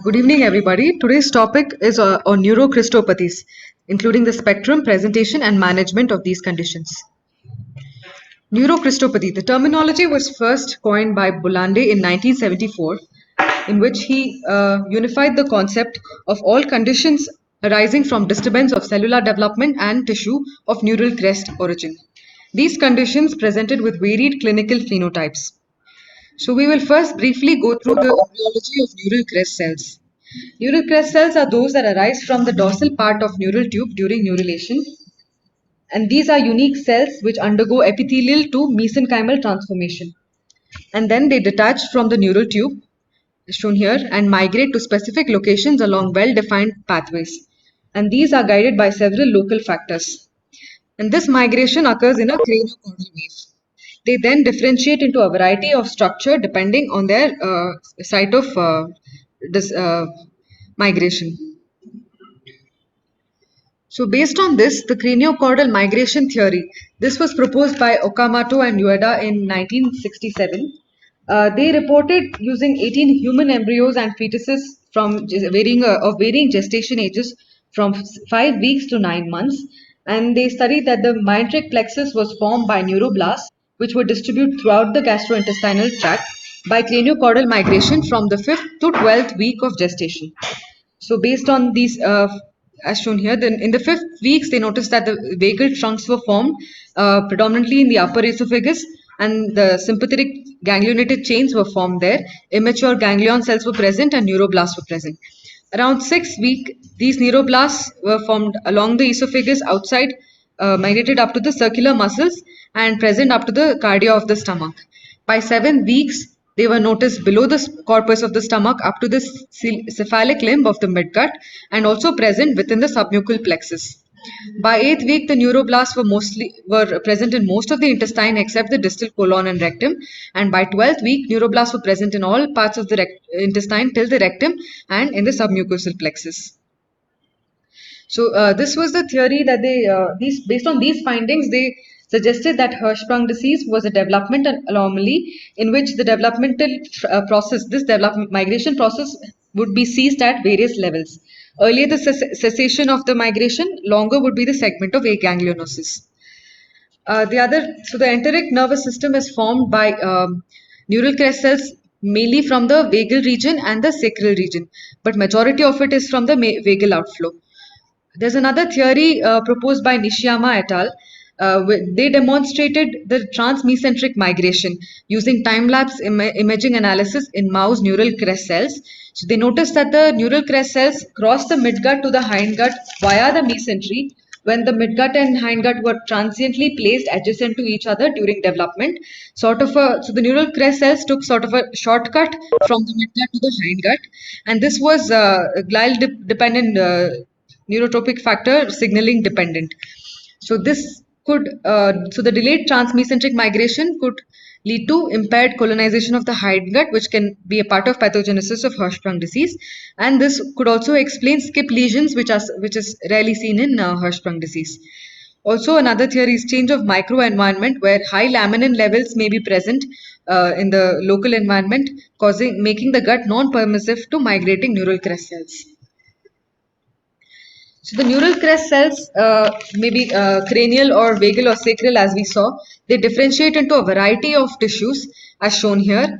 Good evening, everybody. Today's topic is on neurocrystopathies, including the spectrum, presentation, and management of these conditions. Neurocrystopathy. The terminology was first coined by Bolande in 1974, in which he unified the concept of all conditions arising from disturbance of cellular development and tissue of neural crest origin. These conditions presented with varied clinical phenotypes. So we will first briefly go through the embryology of neural crest cells. Neural crest cells are those that arise from the dorsal part of neural tube during neurulation, and these are unique cells which undergo epithelial to mesenchymal transformation. And then they detach from the neural tube, shown here, and migrate to specific locations along well-defined pathways. And these are guided by several local factors. And this migration occurs in a craniocaudal wave. They then differentiate into a variety of structure depending on their site of this migration. So based on this, the craniocaudal migration theory, this was proposed by Okamoto and Ueda in 1967. They reported using 18 human embryos and fetuses from varying gestation ages from 5 weeks to 9 months, and they studied that the myenteric plexus was formed by neuroblasts, which were distributed throughout the gastrointestinal tract by craniocaudal migration from the 5th to 12th week of gestation. So based on these, as shown here, then in the 5th weeks, they noticed that the vagal trunks were formed predominantly in the upper esophagus, and the sympathetic ganglionated chains were formed there. Immature ganglion cells were present, and neuroblasts were present. Around 6th week, these neuroblasts were formed along the esophagus outside, migrated up to the circular muscles, and present up to the cardia of the stomach. By 7 weeks, they were noticed below the corpus of the stomach up to the cephalic limb of the midgut, and also present within the submucal plexus. By 8th week, the neuroblasts were present in most of the intestine except the distal colon and rectum, and by 12th week, neuroblasts were present in all parts of the intestine till the rectum and in the submucosal plexus. So this was the theory that based on these findings, they suggested that Hirschsprung disease was a developmental anomaly in which the developmental process, this development migration process, would be seized at various levels. Earlier, the cessation of the migration, longer would be the segment of aganglionosis. So the enteric nervous system is formed by neural crest cells mainly from the vagal region and the sacral region, but majority of it is from the vagal outflow. There's another theory proposed by Nishiyama et al. They demonstrated the transmesenteric migration using time-lapse imaging analysis in mouse neural crest cells. So they noticed that the neural crest cells cross the midgut to the hindgut via the mesentery when the midgut and hindgut were transiently placed adjacent to each other during development. So the neural crest cells took sort of a shortcut from the midgut to the hindgut, and this was glial-dependent neurotropic factor signaling dependent. So the delayed transmesenteric migration could lead to impaired colonization of the hindgut, which can be a part of pathogenesis of Hirschsprung disease, and this could also explain skip lesions, which is rarely seen in Hirschsprung disease. Also, another theory is change of microenvironment, where high laminin levels may be present in the local environment, making the gut non-permissive to migrating neural crest cells. So the neural crest cells, may be cranial or vagal or sacral, as we saw. They differentiate into a variety of tissues, as shown here,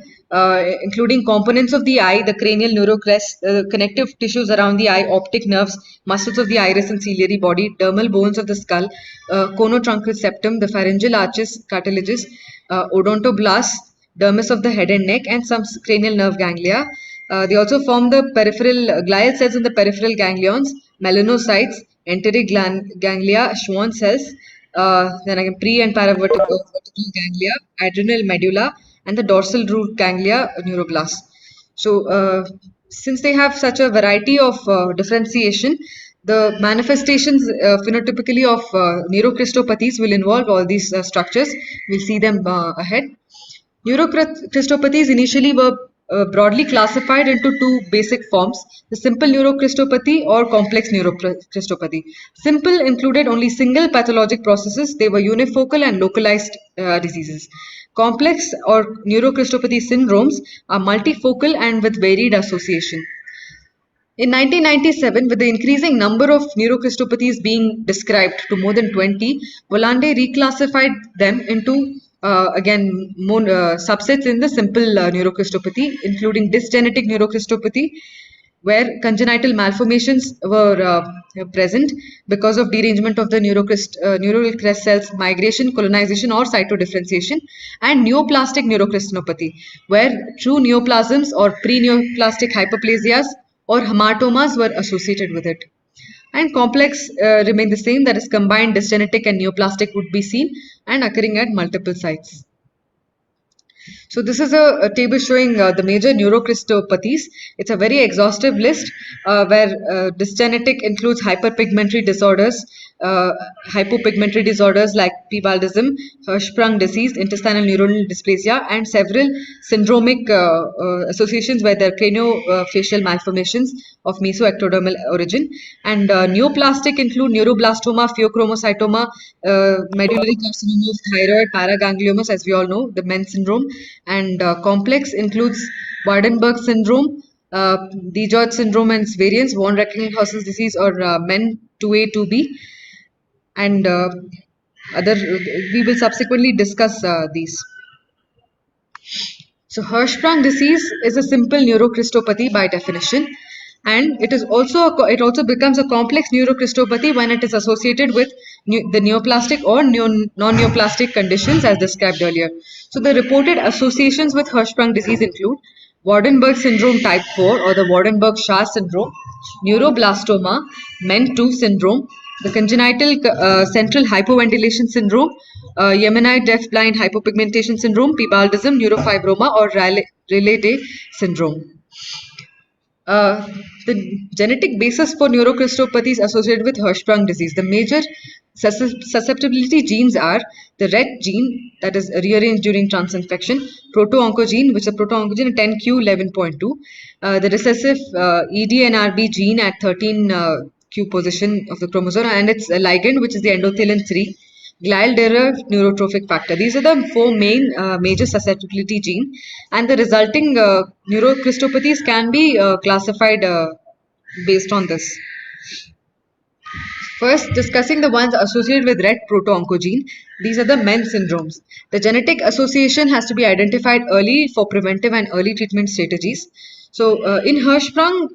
including components of the eye, the cranial neurocrest, connective tissues around the eye, optic nerves, muscles of the iris and ciliary body, dermal bones of the skull, conotruncal septum, the pharyngeal arches, cartilages, odontoblasts, dermis of the head and neck, and some cranial nerve ganglia. They also form the peripheral glial cells in the peripheral ganglions, melanocytes, enteric ganglia, Schwann cells, then again pre and paravertebral ganglia, adrenal medulla, and the dorsal root ganglia, neuroblasts. So, since they have such a variety of differentiation, the manifestations phenotypically of neurocrystopathies will involve all these structures. We'll see them ahead. Neurocrystopathies initially were broadly classified into two basic forms, the simple neurocrystopathy or complex neurocrystopathy. Simple included only single pathologic processes, they were unifocal and localized diseases. Complex or neurocrystopathy syndromes are multifocal and with varied association. In 1997, with the increasing number of neurocrystopathies being described to more than 20, Volande reclassified them into again more subsets in the simple neurocrystopathy, including dysgenetic neurocrystopathy, where congenital malformations were present because of derangement of the neural crest cells migration, colonization, or cytodifferentiation, and neoplastic neurocrystinopathy, where true neoplasms or pre-neoplastic hyperplasias or hematomas were associated with it. And complex remain the same, that is, combined dysgenetic and neoplastic would be seen and occurring at multiple sites. So this is a table showing the major neurocrystopathies. It's a very exhaustive list where dysgenetic includes hyperpigmentary disorders, uh, hypopigmentary disorders like P-baldism, Hirschsprung disease, intestinal neuronal dysplasia, and several syndromic associations where there are craniofacial malformations of mesoectodermal origin. And neoplastic include neuroblastoma, pheochromocytoma, medullary carcinoma of thyroid, paragangliomas, as we all know, the MEN syndrome, and complex includes Waardenburg syndrome, DiGeorge syndrome and its variants, von Recklinghausen's disease, or MEN 2A, 2B, and other. We will subsequently discuss these. So Hirschsprung disease is a simple neurocrystopathy by definition, and it also becomes a complex neurocrystopathy when it is associated with the neoplastic or non-neoplastic conditions as described earlier. So the reported associations with Hirschsprung disease include Waardenburg syndrome type 4 or the Waardenburg-Schär syndrome, neuroblastoma, MEN2 syndrome, the congenital central hypoventilation syndrome, Yemenite deaf-blind hypopigmentation syndrome, P-baldism, neurofibroma, or Rayleigh syndrome. Uh, the genetic basis for neurocrystopathies associated with Hirschsprung disease. The major susceptibility genes are the RET gene, that is rearranged during transinfection, proto-oncogene, which is a proto-oncogene 10q11.2, the recessive EDNRB gene at 13q position of the chromosome, and its ligand, which is the endothelin 3, glial-derived neurotrophic factor. These are the four main major susceptibility gene, and the resulting neurocrystopathies can be classified based on this. First, discussing the ones associated with red proto-oncogene, these are the MEN syndromes. The genetic association has to be identified early for preventive and early treatment strategies. So, in Hirschsprung,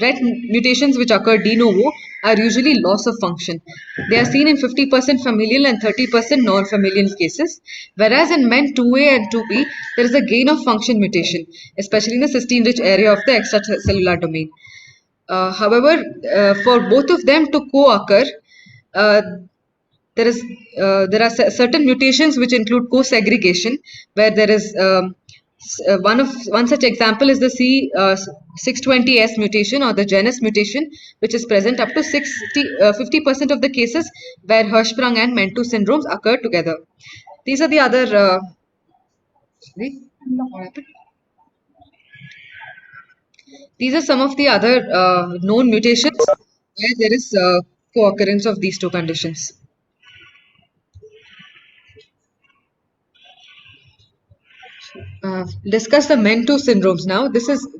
red mutations which occur de novo are usually loss of function. They are seen in 50% familial and 30% non-familial cases, whereas in MEN 2A and 2B, there is a gain of function mutation, especially in the cysteine-rich area of the extracellular domain. However, for both of them to co-occur, uh, there are certain mutations which include co-segregation, where there is one such example is the C620S mutation or the genus mutation, which is present up to 50% of the cases where Hirschsprung and MEN2 syndromes occur together. These are the other. Sorry, what happened? These are some of the other known mutations where there is co-occurrence of these two conditions. Discuss the MEN2 syndromes now.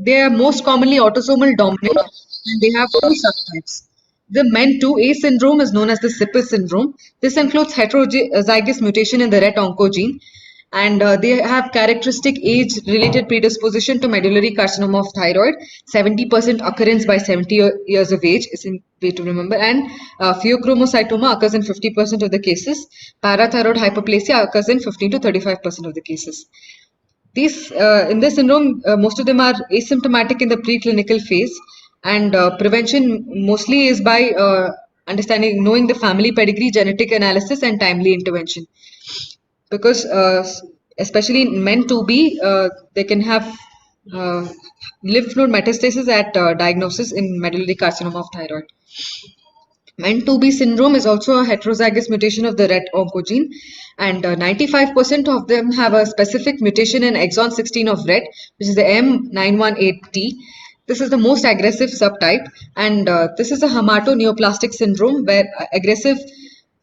They are most commonly autosomal dominant and they have two subtypes. The MEN2A syndrome is known as the CIPS syndrome. This includes heterozygous mutation in the RET oncogene, and they have characteristic age-related predisposition to medullary carcinoma of thyroid. 70% occurrence by 70 years of age is a way to remember, and pheochromocytoma occurs in 50% of the cases. Parathyroid hyperplasia occurs in 15 to 35% of the cases. In this syndrome, most of them are asymptomatic in the preclinical phase, and prevention mostly is by knowing the family pedigree, genetic analysis, and timely intervention. Because especially in MEN 2B, they can have uh, lymph node metastasis at diagnosis in medullary carcinoma of thyroid. MEN2B syndrome is also a heterozygous mutation of the RET oncogene, and 95% of them have a specific mutation in exon 16 of RET, which is the M918T. This is the most aggressive subtype, and this is a hematoneoplastic syndrome where aggressive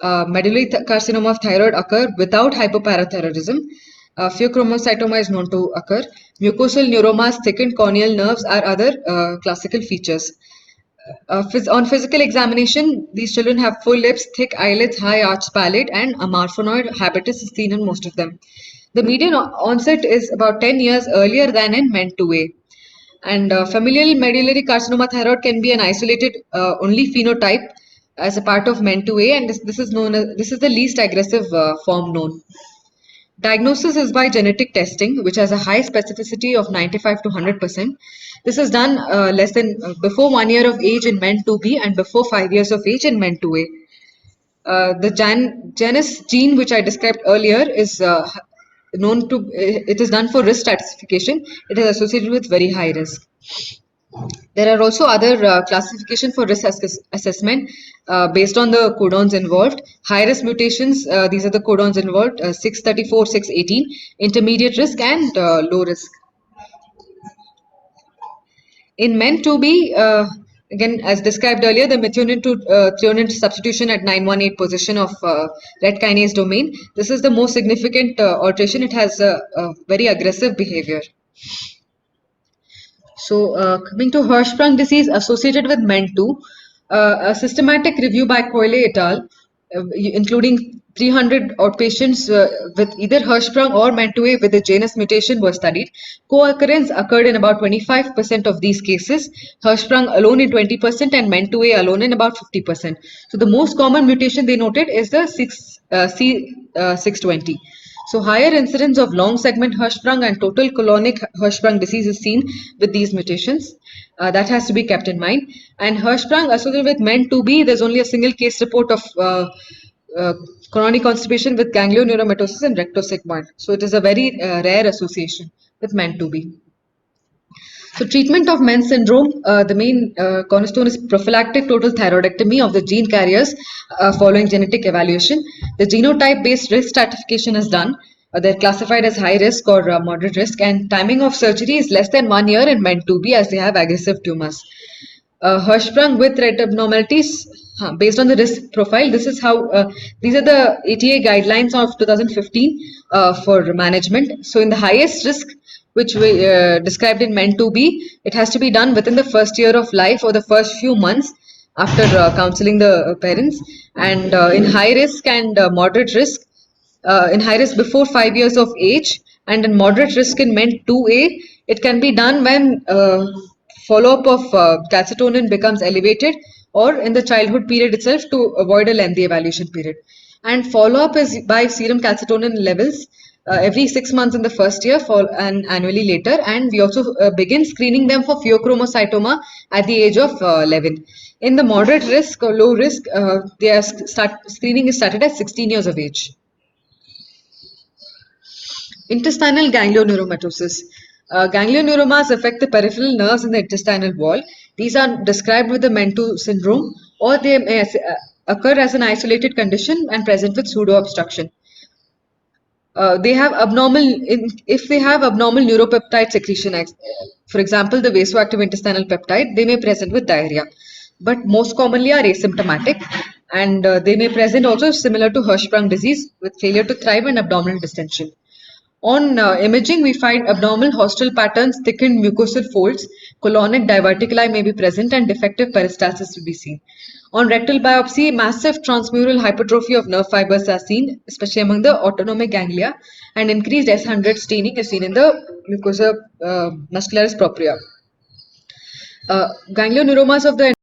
medullary carcinoma of thyroid occur without hypoparathyroidism. Pheochromocytoma is known to occur. Mucosal neuromas, thickened corneal nerves are other classical features. On physical examination, these children have full lips, thick eyelids, high arched palate, and a marphonoid habitus is seen in most of them. The median onset is about 10 years earlier than in men 2A. And familial medullary carcinoma thyroid can be an isolated only phenotype as a part of men 2A, and this is the least aggressive form known. Diagnosis is by genetic testing, which has a high specificity of 95 to 100%. This is done before 1 year of age in men 2B and before 5 years of age in men 2A. The Janus gene, which I described earlier, is it is done for risk stratification. It is associated with very high risk. There are also other classification for risk assessment based on the codons involved. High risk mutations, these are the codons involved, 634, 618, intermediate risk and low risk. In men 2B, again, as described earlier, the methionine to threonine substitution at 918 position of ret kinase domain. This is the most significant alteration. It has a very aggressive behavior. So, coming to Hirschsprung disease associated with MEN2, a systematic review by Coyle et al., including 300 outpatients with either Hirschsprung or MEN2A with the Janus mutation were studied. Co-occurrence occurred in about 25% of these cases, Hirschsprung alone in 20% and MEN2A alone in about 50%. So, the most common mutation they noted is the C620. So higher incidence of long segment Hirschsprung and total colonic Hirschsprung disease is seen with these mutations. That has to be kept in mind. And Hirschsprung associated with men 2B, there's only a single case report of chronic constipation with ganglioneuromatosis and rectosigmoid. So it is a very rare association with men 2B. So treatment of MEN syndrome, the main cornerstone is prophylactic total thyroidectomy of the gene carriers following genetic evaluation. The genotype-based risk stratification is done. They're classified as high risk or moderate risk, and timing of surgery is less than 1 year in men 2B as they have aggressive tumors. Hirschsprung with red abnormalities based on the risk profile. This is how these are the ATA guidelines of 2015 for management. So in the highest risk, which we described in men 2B, it has to be done within the first year of life or the first few months after counseling the parents. And in high risk and moderate risk, in high risk before 5 years of age, and in moderate risk in men 2A, it can be done when follow-up of calcitonin becomes elevated or in the childhood period itself to avoid a lengthy evaluation period. And follow-up is by serum calcitonin levels every 6 months in the first year and annually later. And we also begin screening them for pheochromocytoma at the age of 11. In the moderate risk or low risk, screening is started at 16 years of age. Intestinal ganglioneuromatosis. Ganglioneuromas affect the peripheral nerves in the intestinal wall. These are described with the MEN2 syndrome, or they may occur as an isolated condition and present with pseudo-obstruction. They have if they have abnormal neuropeptide secretion, for example, the vasoactive intestinal peptide, they may present with diarrhea. But most commonly are asymptomatic, and they may present also similar to Hirschsprung disease with failure to thrive and abdominal distension. On imaging, we find abnormal haustral patterns, thickened mucosal folds, colonic diverticuli may be present, and defective peristalsis will be seen. On rectal biopsy, massive transmural hypertrophy of nerve fibers are seen, especially among the autonomic ganglia, and increased S100 staining is seen in the mucosa muscularis propria. Ganglioneuromas of the